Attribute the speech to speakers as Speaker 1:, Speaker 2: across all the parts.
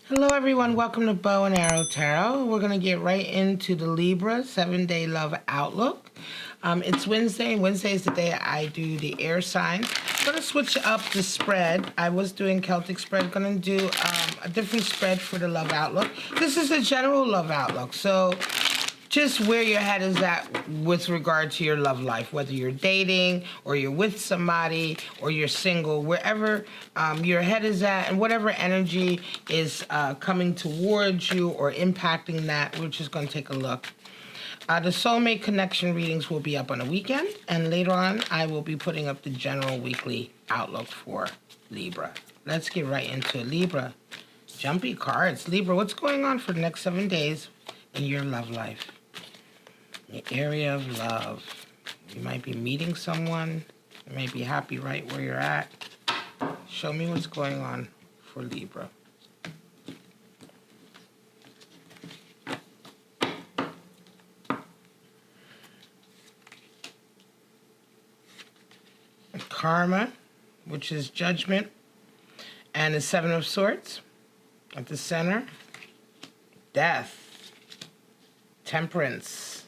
Speaker 1: Hello everyone, welcome to Bow and Arrow Tarot. We're going to get right into the Libra 7-day love outlook. It's Wednesday, and Wednesday is the day I do the air signs. I'm going to switch up the spread. I was doing Celtic spread. I'm going to do a different spread for the love outlook. This is a general love outlook, so just where your head is at with regard to your love life, whether you're dating or you're with somebody or you're single, wherever your head is at and whatever energy is coming towards you or impacting that, we're just going to take a look. The soulmate connection readings will be up on the weekend, and later on I will be putting up the general weekly outlook for Libra. Let's get right into it. Libra, jumpy cards. Libra, what's going on for the next 7 days in your love life? The area of love. You might be meeting someone. You may be happy right where you're at. Show me what's going on for Libra. Karma, which is judgment, and the Seven of Swords at the center. Death, Temperance,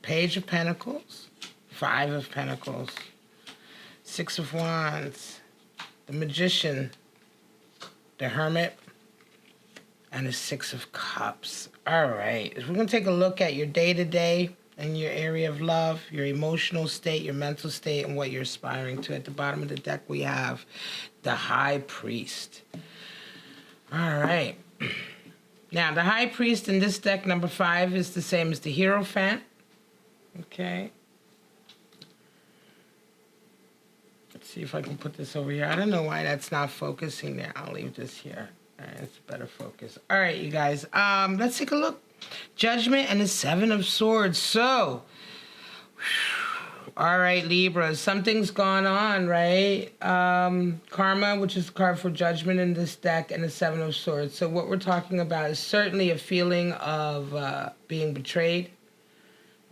Speaker 1: Page of Pentacles, Five of Pentacles, Six of Wands, the Magician, the Hermit, and the Six of Cups. All right, we're going to take a look at your day-to-day and your area of love, your emotional state, your mental state, and what you're aspiring to. At the bottom of the deck, we have the High Priest. All right. Now, the High Priest in this deck, number 5, is the same as the Hierophant. Okay. Let's see if I can put this over here. I don't know why that's not focusing there. I'll leave this here. All right, it's a better focus. All right, you guys. Let's take a look. Judgment and the Seven of Swords. So, all right, Libra, something's gone on, right? Karma, which is the card for judgment in this deck, and the Seven of Swords. So what we're talking about is certainly a feeling of being betrayed,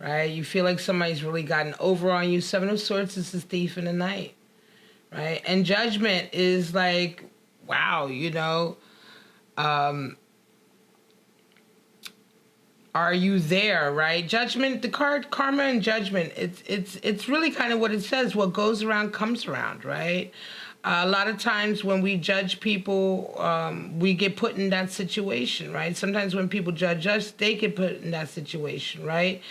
Speaker 1: right? You feel like somebody's really gotten over on you. Seven of Swords is the thief in the night, right? And judgment is like, wow, you know, are you there, right? Judgment, the card karma and judgment, it's really kind of what it says. What goes around comes around, right? A lot of times when we judge people, we get put in that situation, right? Sometimes when people judge us, they get put in that situation, right?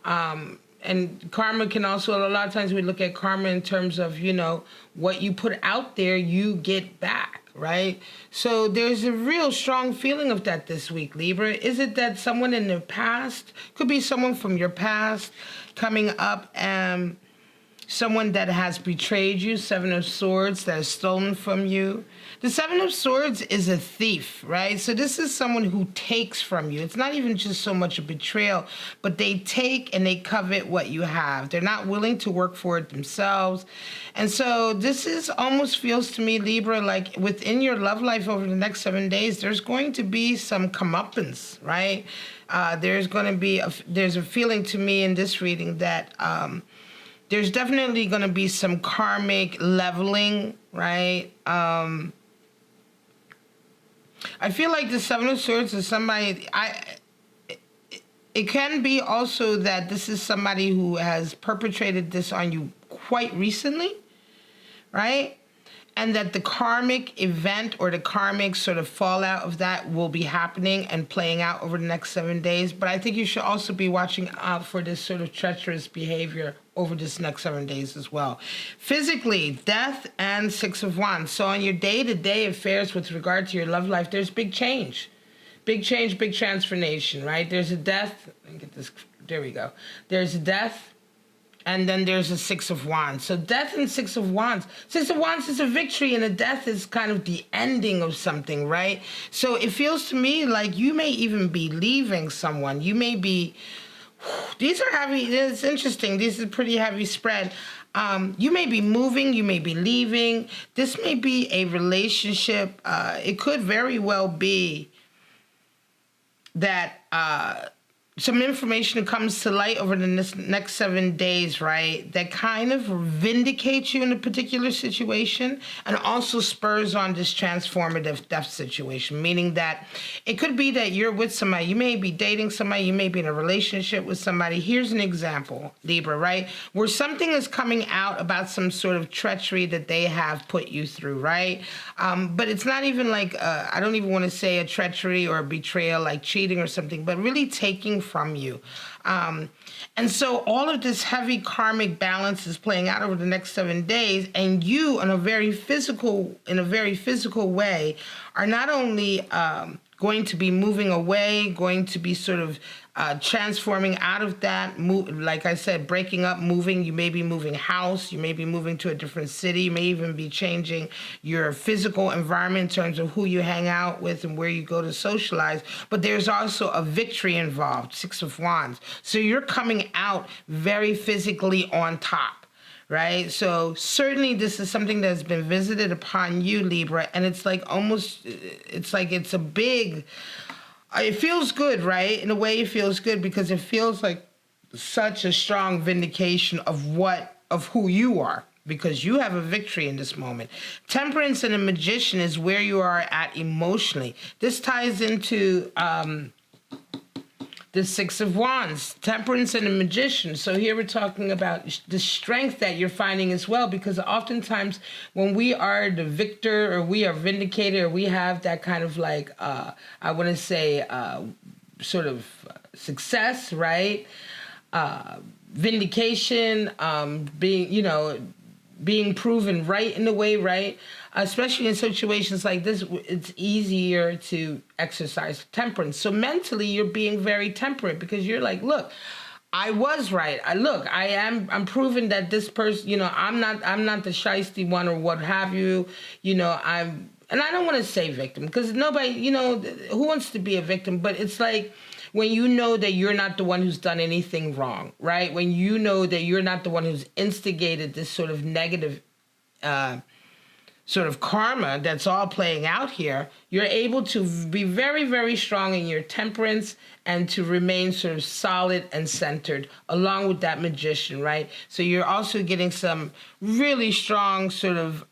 Speaker 1: And karma can also, a lot of times we look at karma in terms of, you know, what you put out there, you get back, right? So there's a real strong feeling of that this week, Libra. Is it that someone in the past, could be someone from your past coming up, someone that has betrayed you, Seven of Swords, that has stolen from you. The Seven of Swords is a thief, right? So this is someone who takes from you. It's not even just so much a betrayal, but they take and they covet what you have. They're not willing to work for it themselves. And so this is almost feels to me, Libra, like within your love life over the next 7 days, there's going to be some comeuppance, right? There's going to be, there's a feeling to me in this reading that, there's definitely going to be some karmic leveling, right? I feel like the Seven of Swords is somebody, it can be also that this is somebody who has perpetrated this on you quite recently, right? And that the karmic event or the karmic sort of fallout of that will be happening and playing out over the next 7 days. But I think you should also be watching out for this sort of treacherous behavior over this next 7 days as well. Physically, death and Six of Wands. So on your day-to-day affairs with regard to your love life, there's big change. Big change, big transformation, right? There's a death. Let me get this. There we go. There's a death. And then there's a Six of Wands. So death and Six of Wands. Six of Wands is a victory, and a death is kind of the ending of something, right? So it feels to me like you may even be leaving someone. You may be, these are heavy, it's interesting. This is a pretty heavy spread. You may be moving, you may be leaving. This may be a relationship. It could very well be that some information comes to light over the next 7 days, right, that kind of vindicates you in a particular situation and also spurs on this transformative death situation, meaning that it could be that you're with somebody, you may be dating somebody, you may be in a relationship with somebody. Here's an example, Libra, right, where something is coming out about some sort of treachery that they have put you through, right? But it's not even like, I don't even want to say a treachery or a betrayal like cheating or something, but really taking from you. And so all of this heavy karmic balance is playing out over the next 7 days, and you, in a very physical way, are not only going to be moving away, going to be sort of transforming out of that, like I said, breaking up, moving. You may be moving house, you may be moving to a different city, you may even be changing your physical environment in terms of who you hang out with and where you go to socialize. But there's also a victory involved, Six of Wands. So you're coming out very physically on top, right? So certainly this is something that's been visited upon you, Libra, and it's like almost, it's like it's a big, it feels good, right? In a way it feels good because it feels like such a strong vindication of who you are, because you have a victory in this moment. Temperance and the Magician is where you are at emotionally. This ties into the Six of Wands, Temperance and the Magician. So here we're talking about the strength that you're finding as well, because oftentimes when we are the victor or we are vindicated or we have that kind of like, I want to say, sort of success, right? Vindication, being proven right in a way, right? Especially in situations like this, it's easier to exercise temperance. So mentally, you're being very temperate because you're like, look, I was right. I'm proving that this person, I'm not the shiesty one or what have you. And I don't want to say victim because nobody, who wants to be a victim? But it's like, when you know that you're not the one who's done anything wrong, right? When you know that you're not the one who's instigated this sort of negative sort of karma that's all playing out here, you're able to be very, very strong in your temperance and to remain sort of solid and centered along with that Magician, right? So you're also getting some really strong sort of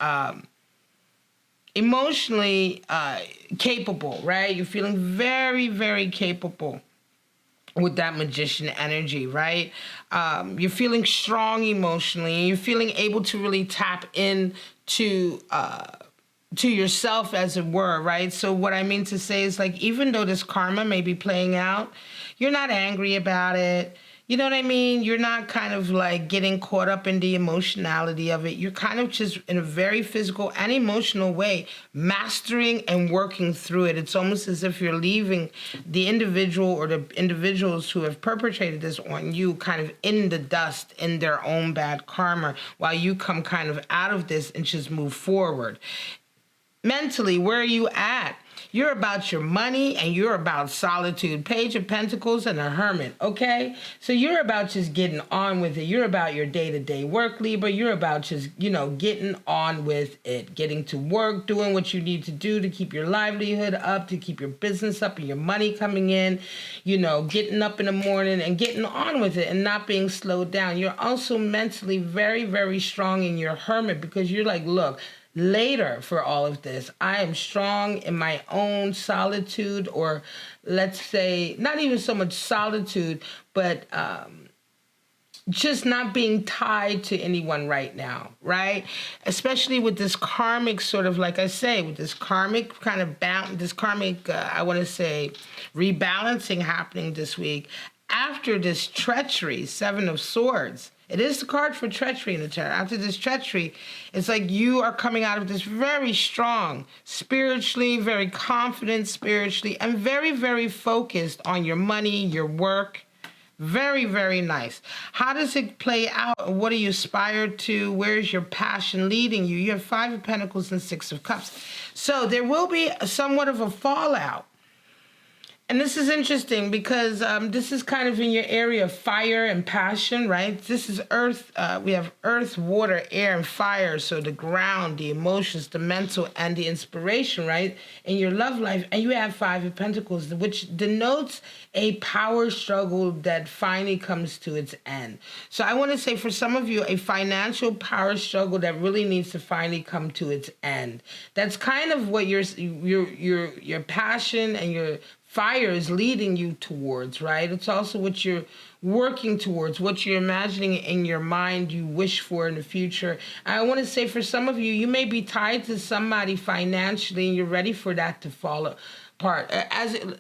Speaker 1: emotionally capable, right? You're feeling very, very capable with that Magician energy, right? You're feeling strong emotionally. You're feeling able to really tap in to yourself, as it were, right? So what I mean to say is, like, even though this karma may be playing out, you're not angry about it. You know what I mean? You're not kind of like getting caught up in the emotionality of it. You're kind of just in a very physical and emotional way, mastering and working through it. It's almost as if you're leaving the individual or the individuals who have perpetrated this on you kind of in the dust in their own bad karma, while you come kind of out of this and just move forward. Mentally, where are you at? You're about your money and you're about solitude. Page of Pentacles and a Hermit, okay? So you're about just getting on with it. You're about your day-to-day work, Libra. You're about just, getting on with it. Getting to work, doing what you need to do to keep your livelihood up, to keep your business up and your money coming in. Getting up in the morning and getting on with it and not being slowed down. You're also mentally very, very strong in your Hermit because you're like, look, later for all of this, I am strong in my own solitude, or let's say not even so much solitude, but just not being tied to anyone right now, right? Especially with this karmic sort of, like I say, with this karmic kind of I want to say, rebalancing happening this week after this treachery, Seven of Swords. It is the card for treachery in the tarot. After this treachery, it's like you are coming out of this very strong spiritually, very confident spiritually, and very, very focused on your money, your work. Very, very nice. How does it play out? What do you aspire to? Where's your passion leading you? You have Five of Pentacles and Six of Cups. So there will be somewhat of a fallout. And this is interesting because this is kind of in your area of fire and passion, right? This is earth. We have earth, water, air, and fire. So the ground, the emotions, the mental, and the inspiration, right? In your love life. And you have Five of Pentacles, which denotes a power struggle that finally comes to its end. So I want to say for some of you, a financial power struggle that really needs to finally come to its end. That's kind of what your passion and your fire is leading you towards, right? It's also what you're working towards, what you're imagining in your mind you wish for in the future. I want to say for some of you, you may be tied to somebody financially and you're ready for that to fall apart.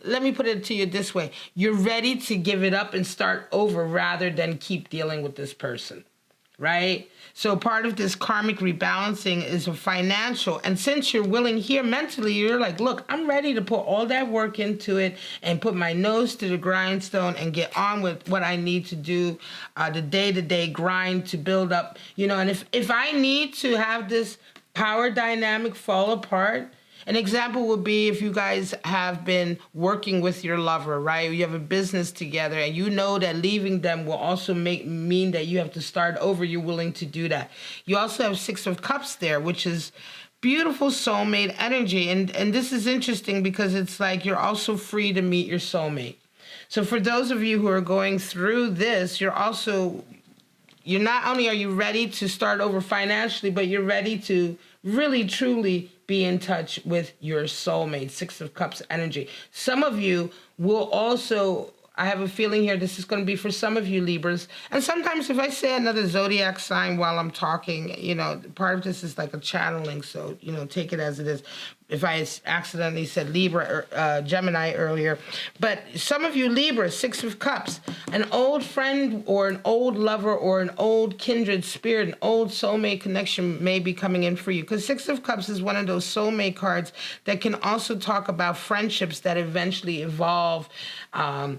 Speaker 1: Let me put it to you this way. You're ready to give it up and start over rather than keep dealing with this person, right? So part of this karmic rebalancing is a financial. And since you're willing here mentally, you're like, look, I'm ready to put all that work into it and put my nose to the grindstone and get on with what I need to do, the day-to-day grind to build up, and if I need to have this power dynamic fall apart. An example would be if you guys have been working with your lover, right? You have a business together and you know that leaving them will also mean that you have to start over. You're willing to do that. You also have Six of Cups there, which is beautiful soulmate energy. And this is interesting because it's like you're also free to meet your soulmate. So for those of you who are going through this, you're not only are you ready to start over financially, but you're ready to really, truly be in touch with your soulmate. Six of Cups energy. Some of you will also, I have a feeling here, this is going to be for some of you Libras. And sometimes if I say another zodiac sign while I'm talking, part of this is like a channeling. So, take it as it is. If I accidentally said Libra or Gemini earlier. But some of you Libra, Six of Cups, an old friend or an old lover or an old kindred spirit, an old soulmate connection may be coming in for you. Because Six of Cups is one of those soulmate cards that can also talk about friendships that eventually evolve and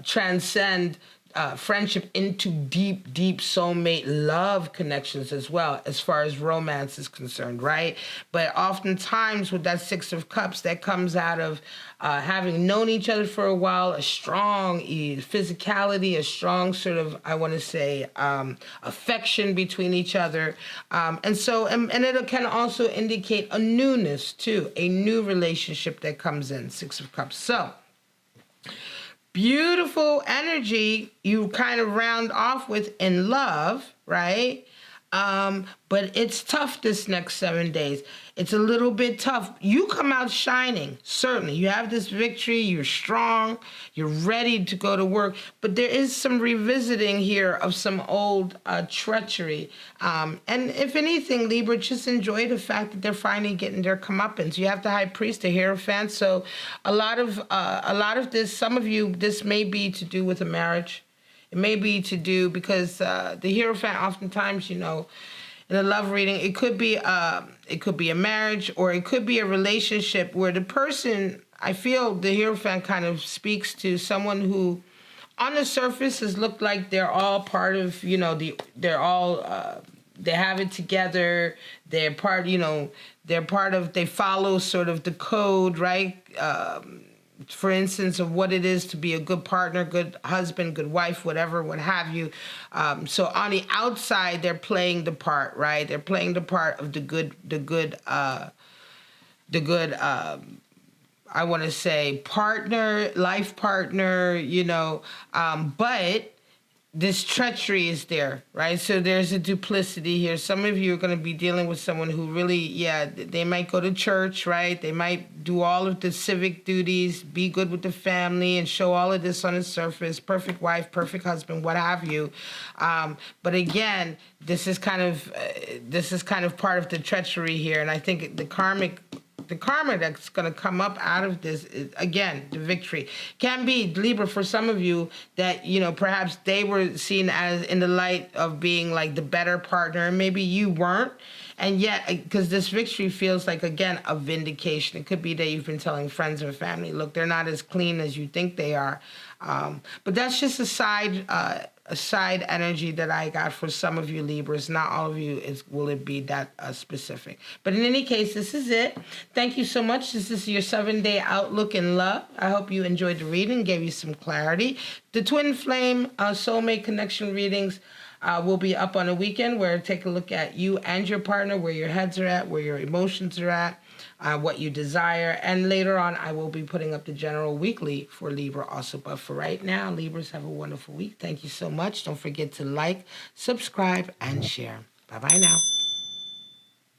Speaker 1: transcend friendship into deep, deep soulmate love connections as well, as far as romance is concerned, right? But oftentimes with that Six of Cups, that comes out of having known each other for a while, a strong physicality, a strong sort of, I want to say, affection between each other. And it can also indicate a newness too, a new relationship that comes in, Six of Cups. So, beautiful energy you kind of round off with in love, right? But it's tough this next 7 days. It's a little bit tough. You come out shining, certainly. You have this victory, you're strong, you're ready to go to work. But there is some revisiting here of some old treachery. And if anything, Libra, just enjoy the fact that they're finally getting their comeuppance. You have the High Priest, the Hierophant. So a lot of this, some of you, this may be to do with a marriage. It may be to do because the Hierophant oftentimes, in a love reading, it could be a marriage or it could be a relationship where the person, I feel the Hierophant kind of speaks to someone who on the surface has looked like they're all part of, they have it together. They're part, they follow sort of the code, right? For instance, of what it is to be a good partner, good husband, good wife, whatever, what have you. So on the outside, they're playing the part, right? They're playing the part of the good, I want to say partner, life partner, but this treachery is there, right? So there's a duplicity here. Some of you are going to be dealing with someone who really, they might go to church, right? They might do all of the civic duties, be good with the family, and show all of this on the surface. Perfect wife, perfect husband, what have you. But again, this is kind of part of the treachery here, and I think the karma that's going to come up out of this is, again, the victory. Can be, Libra, for some of you that, perhaps they were seen as in the light of being like the better partner, and maybe you weren't. And yet, because this victory feels like, again, a vindication. It could be that you've been telling friends or family, look, they're not as clean as you think they are. But that's just a side a side energy that I got for some of you Libras. Not all of you will it be that specific. But in any case, this is it. Thank you so much. This is your 7-day outlook in love. I hope you enjoyed the reading, gave you some clarity. The Twin Flame Soulmate Connection readings will be up on a weekend where I take a look at you and your partner, where your heads are at, where your emotions are at, what you desire. And later on, I will be putting up the general weekly for Libra also. But for right now, Libras, have a wonderful week. Thank you so much. Don't forget to like, subscribe, and share. Bye-bye now.